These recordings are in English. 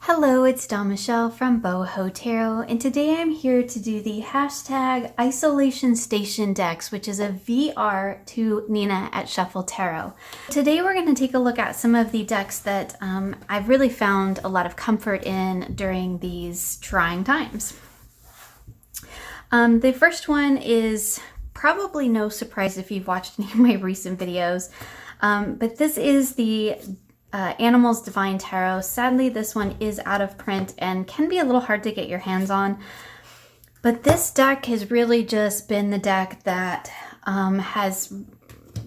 Hello, it's Dawn Michelle from Boho Tarot, and today I'm here to do the hashtag Isolation Station decks, which is a VR to Nina at Shuffle Tarot. Today we're going to take a look at some of the decks that I've really found a lot of comfort in during these trying times. The first one is probably no surprise if you've watched any of my recent videos, but this is the Animals Divine Tarot. Sadly, this one is out of print and can be a little hard to get your hands on. But this deck has really just been the deck that has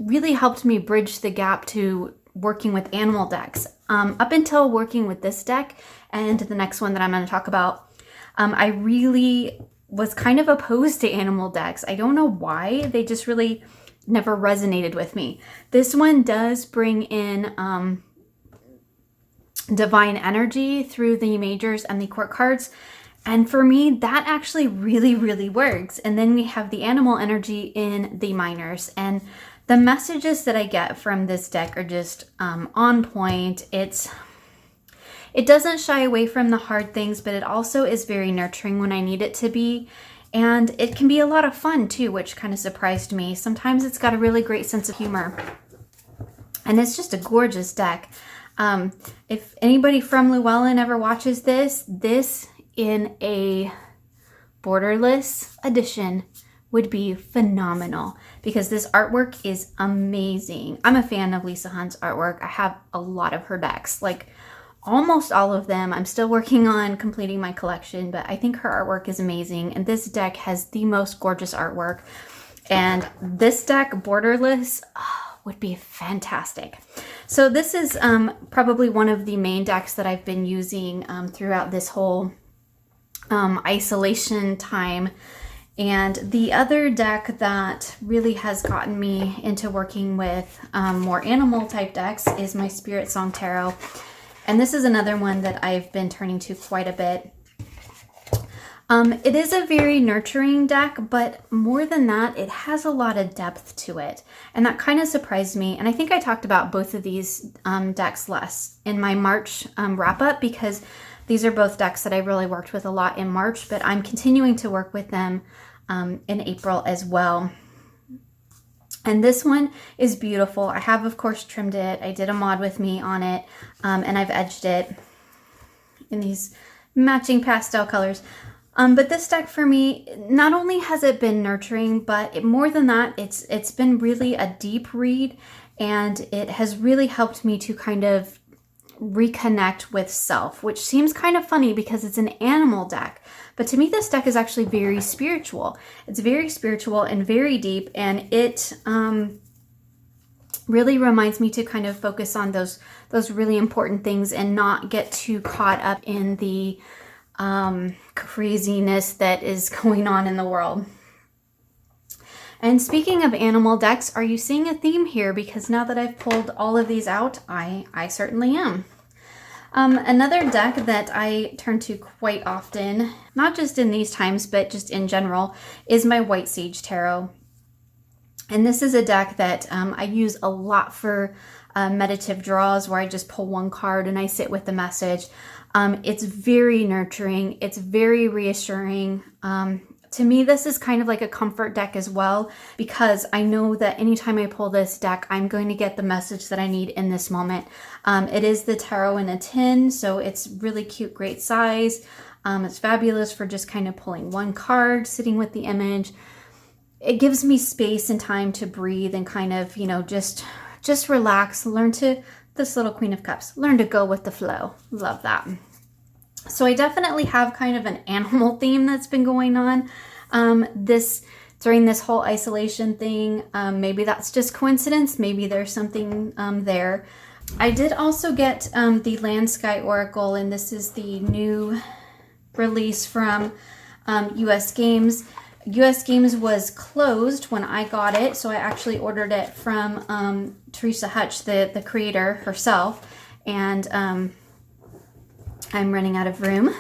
really helped me bridge the gap to working with animal decks. Up until working with this deck and the next one that I'm going to talk about, I really was kind of opposed to animal decks. I don't know why. They just really never resonated with me. This one does bring in divine energy through the majors and the court cards, and for me that actually really works. And then we have the animal energy in the minors, and the messages that I get from this deck are just on point. It doesn't shy away from the hard things, but it also is very nurturing when I need it to be, and it can be a lot of fun too, which kind of surprised me. Sometimes it's got a really great sense of humor, and it's just a gorgeous deck. If anybody from Llewellyn ever watches this in a borderless edition would be phenomenal, because this artwork is amazing. I'm a fan of Lisa Hunt's artwork. I have a lot of her decks, like almost all of them. I'm still working on completing my collection, but I think her artwork is amazing, and this deck has the most gorgeous artwork. And this deck, borderless, would be fantastic. So this is probably one of the main decks that I've been using throughout this whole isolation time. And the other deck that really has gotten me into working with more animal type decks is my Spirit Song Tarot. And this is another one that I've been turning to quite a bit. It is a very nurturing deck, but more than that, it has a lot of depth to it. And that kind of surprised me. And I think I talked about both of these decks less in my March wrap-up, because these are both decks that I really worked with a lot in March, but I'm continuing to work with them in April as well. And this one is beautiful. I have, of course, trimmed it. I did a mod with me on it, and I've edged it in these matching pastel colors. But this deck for me, not only has it been nurturing, but more than that, it's been really a deep read, and it has really helped me to kind of reconnect with self, which seems kind of funny because it's an animal deck. But to me, this deck is actually very spiritual. It's very spiritual and very deep, and it really reminds me to kind of focus on those really important things and not get too caught up in the craziness that is going on in the world. And speaking of animal decks, are you seeing a theme here? Because now that I've pulled all of these out, I certainly am. Another deck that I turn to quite often, not just in these times, but just in general, is my White Sage Tarot. And this is a deck that I use a lot for meditative draws, where I just pull one card and I sit with the message. It's very nurturing. It's very reassuring. To me, this is kind of like a comfort deck as well, because I know that anytime I pull this deck, I'm going to get the message that I need in this moment. It is the tarot in a tin, so it's really cute, great size. It's fabulous for just kind of pulling one card, sitting with the image. It gives me space and time to breathe and kind of, just relax, this little Queen of Cups, learn to go with the flow. Love that. So I definitely have kind of an animal theme that's been going on during this whole isolation thing. Maybe that's just coincidence. Maybe there's something there. I did also get the Land Sky Oracle, and this is the new release from US Games. US Games was closed when I got it, so I actually ordered it from Teresa Hutch, the creator herself, and I'm running out of room.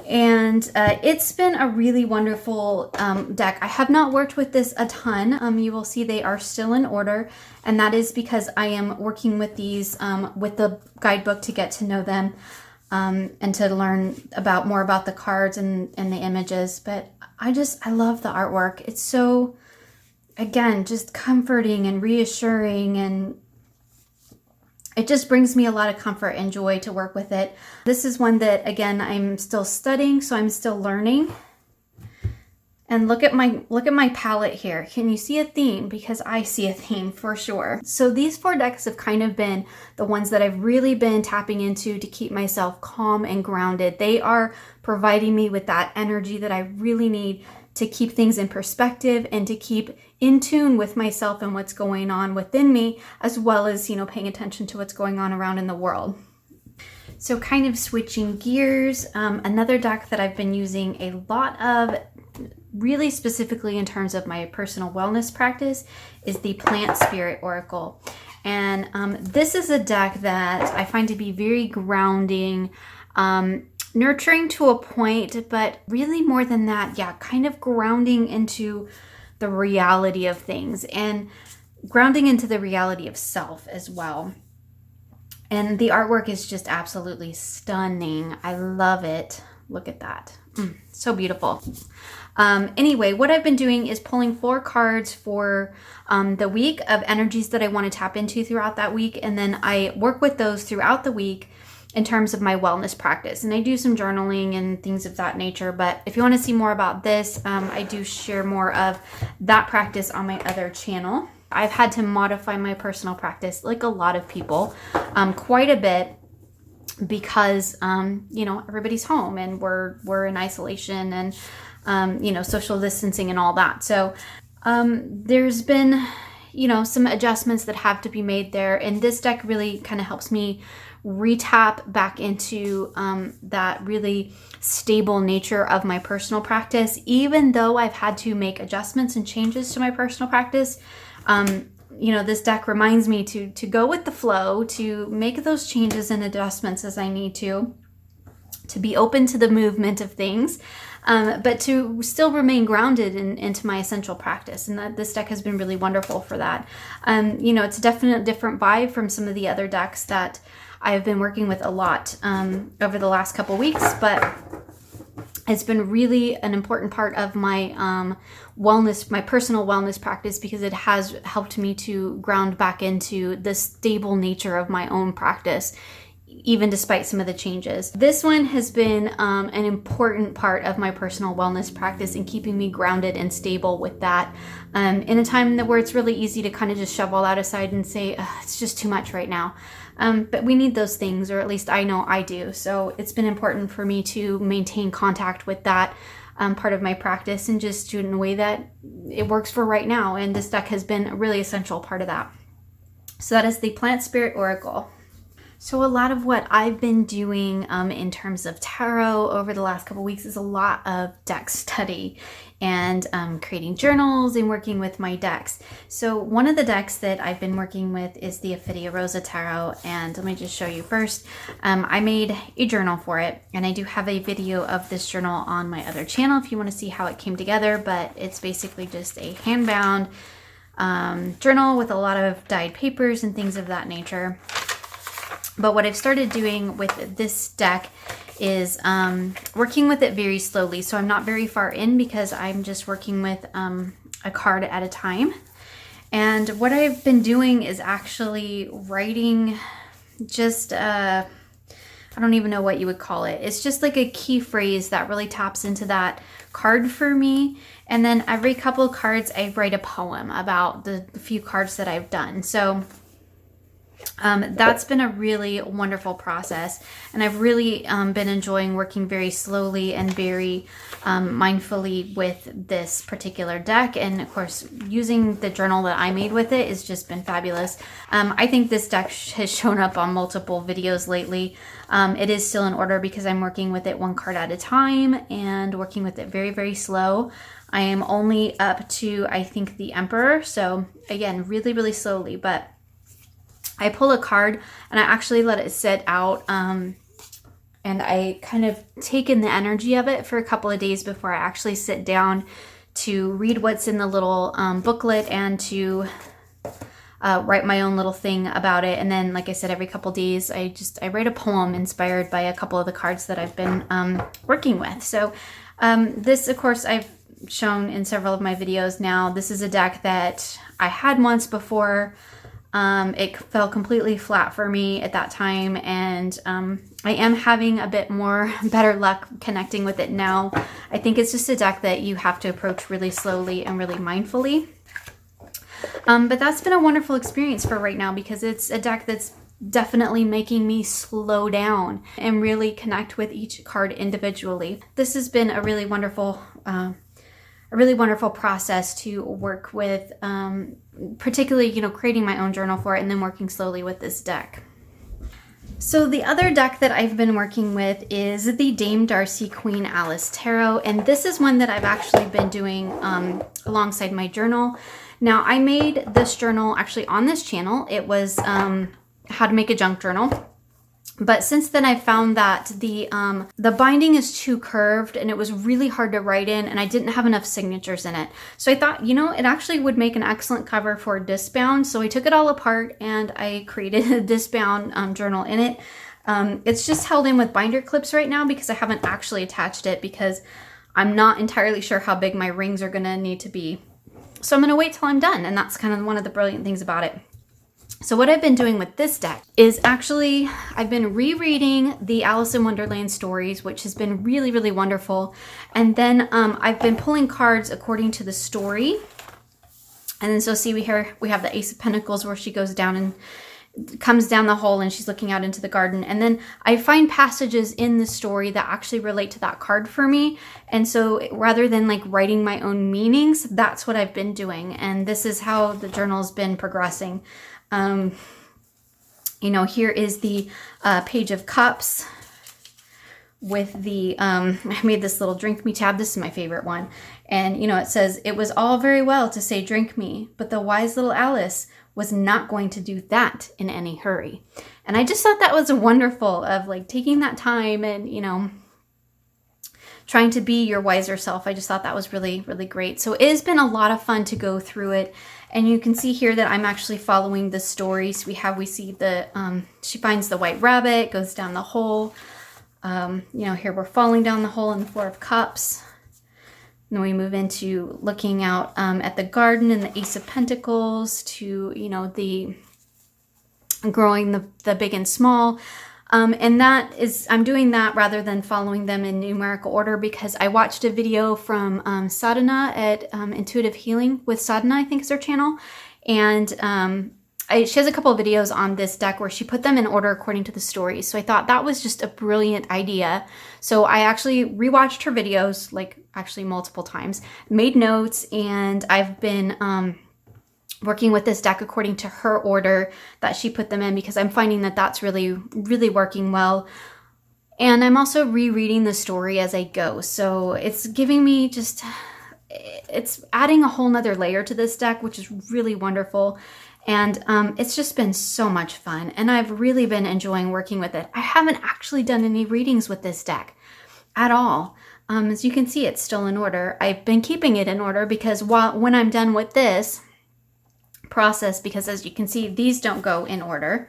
And it's been a really wonderful deck. I have not worked with this a ton. You will see they are still in order, and that is because I am working with these with the guidebook to get to know them. and to learn more about the cards and the images. But I love the artwork. It's so, again, just comforting and reassuring, and it just brings me a lot of comfort and joy to work with it. This is one that, again, I'm still studying, so I'm still learning. And look at my palette here. Can you see a theme? Because I see a theme for sure. So these 4 decks have kind of been the ones that I've really been tapping into to keep myself calm and grounded. They are providing me with that energy that I really need to keep things in perspective and to keep in tune with myself and what's going on within me, as well as, paying attention to what's going on around in the world. So kind of switching gears, another deck that I've been using a lot of, really specifically in terms of my personal wellness practice, is the Plant Spirit Oracle. And this is a deck that I find to be very grounding, nurturing to a point, but really more than that, kind of grounding into the reality of things and grounding into the reality of self as well. And the artwork is just absolutely stunning. I love it. Look at that. So beautiful. Anyway, what I've been doing is pulling 4 cards for the week of energies that I want to tap into throughout that week. And then I work with those throughout the week in terms of my wellness practice. And I do some journaling and things of that nature. But if you want to see more about this, I do share more of that practice on my other channel. I've had to modify my personal practice, like a lot of people, quite a bit, because everybody's home and we're in isolation and social distancing and all that. So there's been some adjustments that have to be made there, and this deck really kind of helps me retap back into that really stable nature of my personal practice. Even though I've had to make adjustments and changes to my personal practice, this deck reminds me to go with the flow, to make those changes and adjustments as I need to be open to the movement of things, but to still remain grounded into my essential practice. And that this deck has been really wonderful for that. It's a definite different vibe from some of the other decks that I've been working with a lot over the last couple weeks, but it's been really an important part of my wellness, my personal wellness practice, because it has helped me to ground back into the stable nature of my own practice, even despite some of the changes. This one has been an important part of my personal wellness practice and keeping me grounded and stable with that in a time where it's really easy to kind of just shove all that aside and say, it's just too much right now. But we need those things, or at least I know I do. So it's been important for me to maintain contact with that part of my practice and just do it in a way that it works for right now. And this deck has been a really essential part of that. So that is the Plant Spirit Oracle. So a lot of what I've been doing in terms of tarot over the last couple weeks is a lot of deck study and creating journals and working with my decks. So one of the decks that I've been working with is the Affinia Rosa Tarot, and let me just show you first. I made a journal for it, and I do have a video of this journal on my other channel if you want to see how it came together, but it's basically just a hand-bound journal with a lot of dyed papers and things of that nature. But what I've started doing with this deck is working with it very slowly. So I'm not very far in because I'm just working with a card at a time. And what I've been doing is actually writing just, I don't even know what you would call it. It's just like a key phrase that really taps into that card for me. And then every couple of cards, I write a poem about the few cards that I've done. So that's been a really wonderful process, and I've really been enjoying working very slowly and very mindfully with this particular deck. And of course, using the journal that I made with it has just been fabulous. I think this deck has shown up on multiple videos lately. It is still in order because I'm working with it one card at a time and working with it very, very slow. I am only up to, I think, the Emperor. So again, really, really slowly, but I pull a card and I actually let it sit out and I kind of take in the energy of it for a couple of days before I actually sit down to read what's in the little booklet and to write my own little thing about it. And then, like I said, every couple days, I write a poem inspired by a couple of the cards that I've been working with. So this, of course, I've shown in several of my videos now. This is a deck that I had once before. It fell completely flat for me at that time, and I am having a bit more better luck connecting with it now. I think it's just a deck that you have to approach really slowly and really mindfully. But that's been a wonderful experience for right now, because it's a deck that's definitely making me slow down and really connect with each card individually. This has been a really wonderful process to work with, particularly, you know, creating my own journal for it and then working slowly with this deck. So the other deck that I've been working with is the Dame Darcy Queen Alice Tarot, and this is one that I've actually been doing alongside my journal. Now, I made this journal actually on this channel. It was how to make a junk journal. But since then, I found that the binding is too curved and it was really hard to write in, and I didn't have enough signatures in it. So I thought, you know, it actually would make an excellent cover for disc bound. So I took it all apart and I created a disc bound journal in it. It's just held in with binder clips right now because I haven't actually attached it, because I'm not entirely sure how big my rings are going to need to be. So I'm going to wait till I'm done, and that's kind of one of the brilliant things about it. So what I've been doing with this deck is actually I've been rereading the Alice in Wonderland stories, which has been really, really wonderful. And then I've been pulling cards according to the story. And then so see, we have the Ace of Pentacles where she goes down and comes down the hole and she's looking out into the garden. And then I find passages in the story that actually relate to that card for me. And so rather than like writing my own meanings, that's what I've been doing. And this is how the journal's been progressing. You know, here is the Page of Cups with the, I made this little drink me tab. This is my favorite one. And, you know, it says, "It was all very well to say drink me, but the wise little Alice was not going to do that in any hurry." And I just thought that was wonderful, of like taking that time and, you know, trying to be your wiser self. I just thought that was really, really great. So it has been a lot of fun to go through it. And you can see here that I'm actually following the stories. We see the, she finds the white rabbit, goes down the hole. You know, here we're falling down the hole in the Four of Cups. And then we move into looking out at the garden and the Ace of Pentacles, to, you know, the growing the big and small. And that is, I'm doing that rather than following them in numerical order, because I watched a video from Sadhana at Intuitive Healing with Sadhana, I think is her channel. And she has a couple of videos on this deck where she put them in order according to the stories. So I thought that was just a brilliant idea. So I actually rewatched her videos, like actually multiple times, made notes, and I've been working with this deck according to her order that she put them in, because I'm finding that that's really, really working well. And I'm also rereading the story as I go. So it's giving me just, it's adding a whole nother layer to this deck, which is really wonderful. And it's just been so much fun. And I've really been enjoying working with it. I haven't actually done any readings with this deck at all. As you can see, it's still in order. I've been keeping it in order because when I'm done with this process, because as you can see, these don't go in order.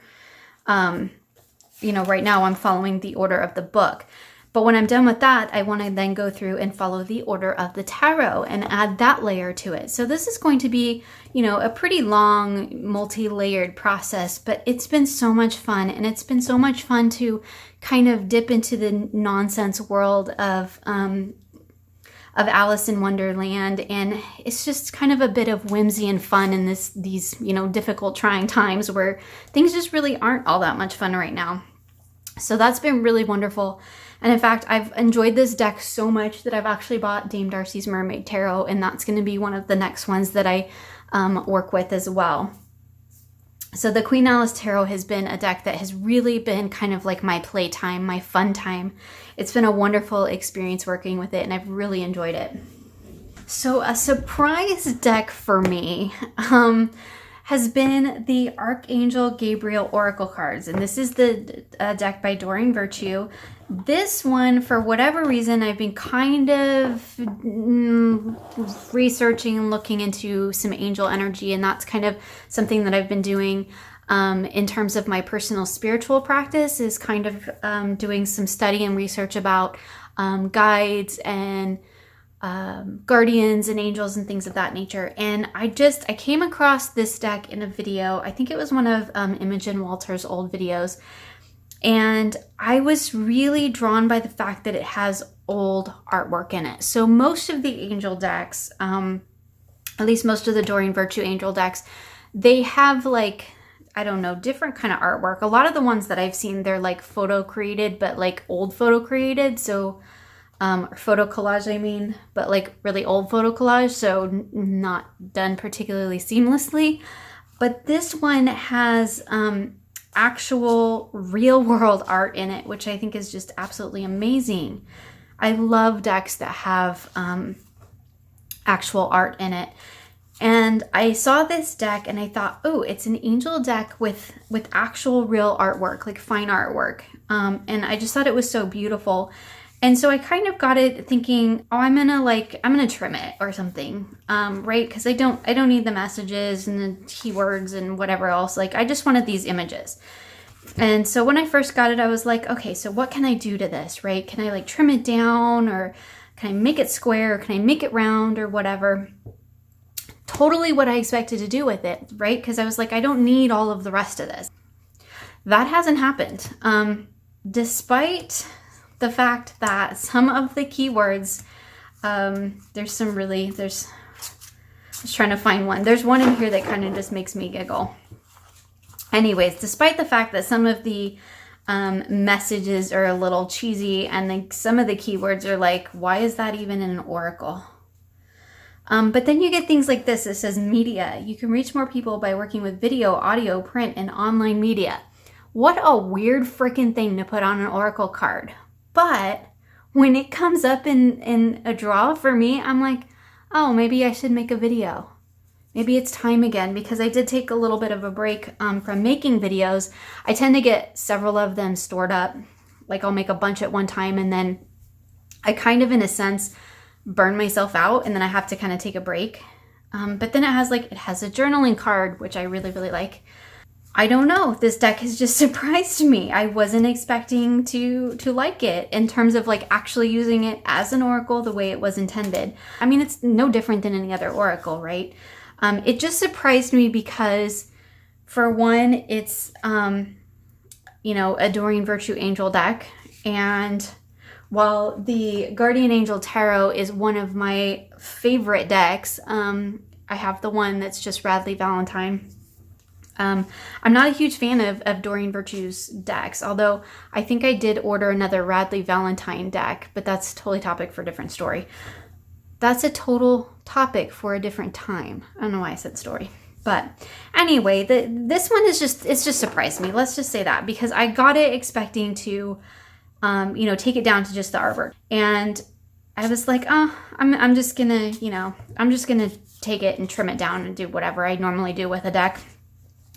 You know, right now I'm following the order of the book. But when I'm done with that, I want to then go through and follow the order of the tarot and add that layer to it. So this is going to be, you know, a pretty long, multi-layered process, but it's been so much fun. And it's been so much fun to kind of dip into the nonsense world of Alice in Wonderland. And it's just kind of a bit of whimsy and fun in these, you know, difficult, trying times where things just really aren't all that much fun right now. So that's been really wonderful. And in fact, I've enjoyed this deck so much that I've actually bought Dame Darcy's Mermaid Tarot, and that's going to be one of the next ones that I work with as well. So the Queen Alice Tarot has been a deck that has really been kind of like my playtime, my fun time. It's been a wonderful experience working with it, and I've really enjoyed it. So a surprise deck for me has been the Archangel Gabriel Oracle cards. And this is the deck by Doreen Virtue. This one, for whatever reason, I've been kind of researching and looking into some angel energy, and that's kind of something that I've been doing in terms of my personal spiritual practice, is kind of doing some study and research about guides and guardians and angels and things of that nature. And I came across this deck in a video. I think it was one of Imogen Walter's old videos. And I was really drawn by the fact that it has old artwork in it. So most of the angel decks, at least most of the Doreen Virtue angel decks, they have like, I don't know, different kind of artwork. A lot of the ones that I've seen, they're like photo created, but like old photo created. So, or photo collage, I mean, but like really old photo collage. So not done particularly seamlessly. But this one has, actual real world art in it, which I think is just absolutely amazing. I love decks that have actual art in it. And I saw this deck and I thought, oh, it's an angel deck with actual real artwork, like fine artwork. And I just thought it was so beautiful. And so I kind of got it thinking, oh, I'm gonna trim it or something, right? Because I don't need the messages and the keywords and whatever else. Like, I just wanted these images. And so when I first got it, I was like, okay, so what can I do to this, right? Can I like trim it down, or can I make it square? Or can I make it round or whatever? Totally what I expected to do with it, right? Because I was like, I don't need all of the rest of this. That hasn't happened. Despite the fact that some of the keywords, I was trying to find one. There's one in here that kind of just makes me giggle. Anyways, despite the fact that some of the messages are a little cheesy, and then some of the keywords are like, why is that even in an oracle? But then you get things like this. It says media. You can reach more people by working with video, audio, print, and online media. What a weird freaking thing to put on an oracle card. But when it comes up in a draw for me, I'm like, oh, maybe I should make a video. Maybe it's time again, because I did take a little bit of a break from making videos. I tend to get several of them stored up. Like, I'll make a bunch at one time, and then I kind of, in a sense, burn myself out, and then I have to kind of take a break. But then it has a journaling card, which I really, really like. I don't know. This deck has just surprised me. I wasn't expecting to like it in terms of like actually using it as an oracle the way it was intended. I mean, it's no different than any other oracle, right? It just surprised me because, for one, it's, a Doreen Virtue angel deck. And while the Guardian Angel Tarot is one of my favorite decks, I have the one that's just Radleigh Valentine. I'm not a huge fan of Doreen Virtue's decks, although I think I did order another Radleigh Valentine deck, but that's totally topic for a different story. That's a total topic for a different time. I don't know why I said story. But anyway, this one it's just surprised me. Let's just say that, because I got it expecting to, take it down to just the artwork. And I was like, I'm just gonna take it and trim it down and do whatever I normally do with a deck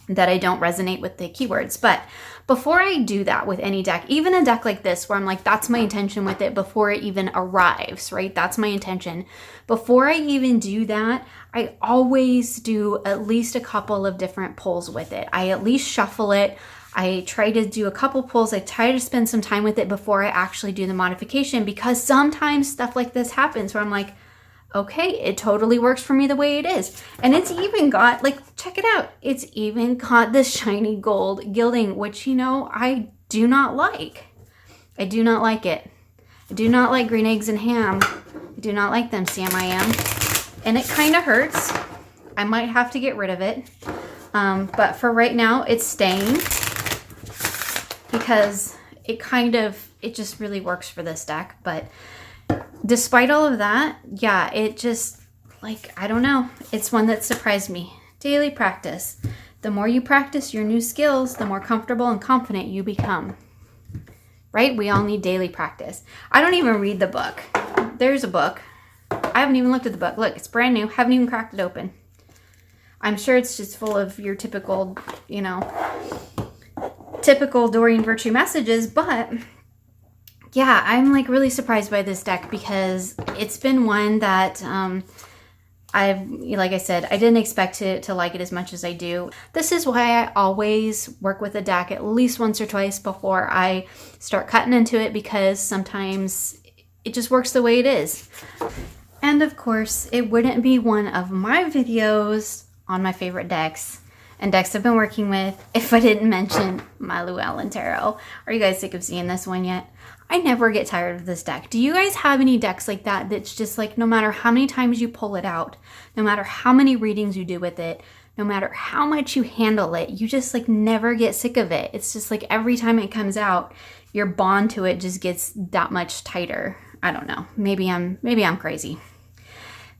that I don't resonate with the keywords. But before I do that with any deck, even a deck like this, where I'm like, that's my intention with it before it even arrives, right? That's my intention. Before I even do that, I always do at least a couple of different pulls with it. I at least shuffle it. I try to do a couple pulls. I try to spend some time with it before I actually do the modification, because sometimes stuff like this happens where I'm like, okay, it totally works for me the way it is. And it's even got, check it out. It's even got this shiny gold gilding, which, I do not like. I do not like it. I do not like green eggs and ham. I do not like them, Sam. And it kind of hurts. I might have to get rid of it. But for right now, it's staying, because it just really works for this deck. But despite all of that, yeah, it just, I don't know. It's one that surprised me. Daily practice. The more you practice your new skills, the more comfortable and confident you become. Right? We all need daily practice. I don't even read the book. There's a book. I haven't even looked at the book. Look, it's brand new. Haven't even cracked it open. I'm sure it's just full of your typical, typical Doreen Virtue messages, but yeah, I'm like really surprised by this deck because it's been one that like I said, I didn't expect to like it as much as I do. This is why I always work with a deck at least once or twice before I start cutting into it, because sometimes it just works the way it is. And of course, it wouldn't be one of my videos on my favorite decks and decks I've been working with if I didn't mention my Llewellyn Tarot. Are you guys sick of seeing this one yet? I never get tired of this deck. Do you guys have any decks like that that's just like, no matter how many times you pull it out, no matter how many readings you do with it, no matter how much you handle it, you just like never get sick of it? It's just like every time it comes out, your bond to it just gets that much tighter. I don't know. Maybe I'm crazy.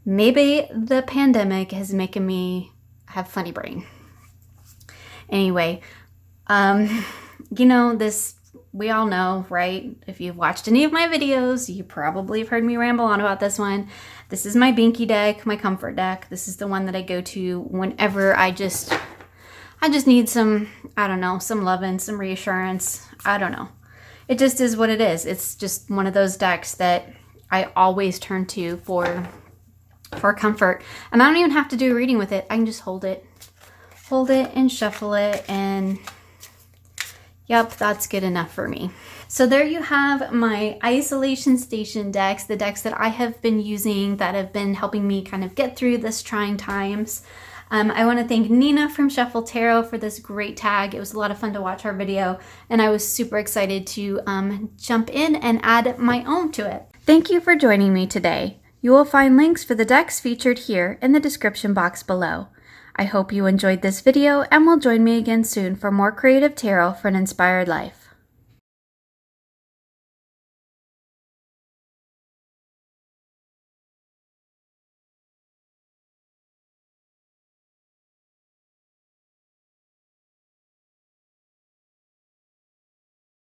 Maybe the pandemic has making me have funny brain. Anyway, you know, this, we all know, right? If you've watched any of my videos, you probably have heard me ramble on about this one. This is my Binky deck, my comfort deck. This is the one that I go to whenever I just need some, I don't know, some loving, some reassurance. I don't know. It just is what it is. It's just one of those decks that I always turn to for comfort. And I don't even have to do a reading with it. I can just hold it and shuffle it, and yep, that's good enough for me. So there you have my isolation station decks, the decks that I have been using that have been helping me kind of get through this trying times. I want to thank Nina from Shuffle Tarot for this great tag. It was a lot of fun to watch her video, and I was super excited to jump in and add my own to it. Thank you for joining me today. You will find links for the decks featured here in the description box below. I hope you enjoyed this video and will join me again soon for more creative tarot for an inspired life.